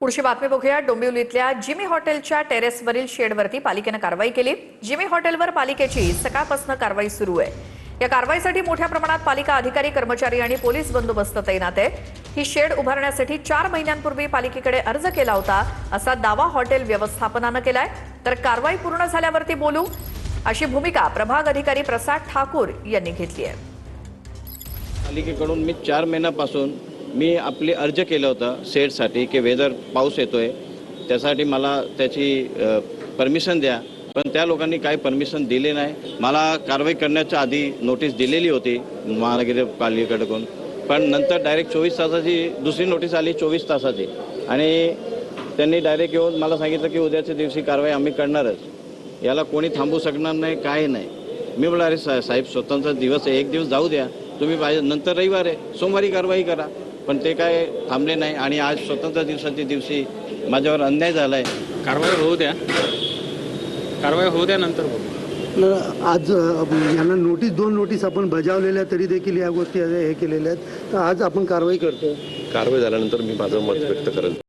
पुढची बातमी बघूया। डोंबिवलीतल्या जिमी हॉटेलच्या टेरेसवरील शेडवरती पालिकेने कारवाई केली। जिमी हॉटेलवर पालिकेची सकाळपासून कारवाई सुरू आहे। या कारवाईसाठी मोठ्या प्रमाणात पालिका अधिकारी, कर्मचारी आणि पोलीस बंदोबस्त तैनात आहे। ही शेड उभारण्यासाठी 4 महिन्यांपूर्वी पालिकेकडे अर्ज केला होता, असा दावा हॉटेल व्यवस्थापनाने केलाय। तर कारवाई पूर्ण झाल्यावरती बोलू, अशी भूमिका प्रभाग अधिकारी प्रसाद ठाकूर यांनी घेतली आहे। पालिकेकडून मी 4 महिन्यापासून मी आपली अर्ज केला होता शेडसाठी की वेदर पाऊस येतोय त्यासाठी मला त्याची परमिशन द्या, पण त्या लोकांनी काही परमिशन दिले नाही। मला कारवाई करण्याच्या आधी नोटीस दिलेली होती महानगरपालिकेकडून, पण नंतर डायरेक्ट 24 तासाची दुसरी नोटीस आली, 24 तासाची, आणि त्यांनी डायरेक्ट येऊन मला सांगितलं की उद्याच्या दिवशी कारवाई आम्ही करणारच, याला कोणी थांबू शकणार नाही, काय नाही। मी बोलला अरे साहेब स्वतंत्र दिवस आहे, एक दिवस जाऊ द्या तुम्ही, पाहिजे नंतर रविवार आहे, सोमवारी कारवाई करा, पण ते काय थांबले नाही। आणि आज स्वतंत्र दिवसाच्या दिवशी माझ्यावर अन्याय झाला आहे। कारवाई होऊ द्या, नंतर बघू। आज यांना दोन नोटीस आपण बजावलेल्या तरी देखील या गोष्टी हे केलेल्या आहेत, तर आज आपण कारवाई करतो। कारवाई झाल्यानंतर मी माझं मत व्यक्त करेन।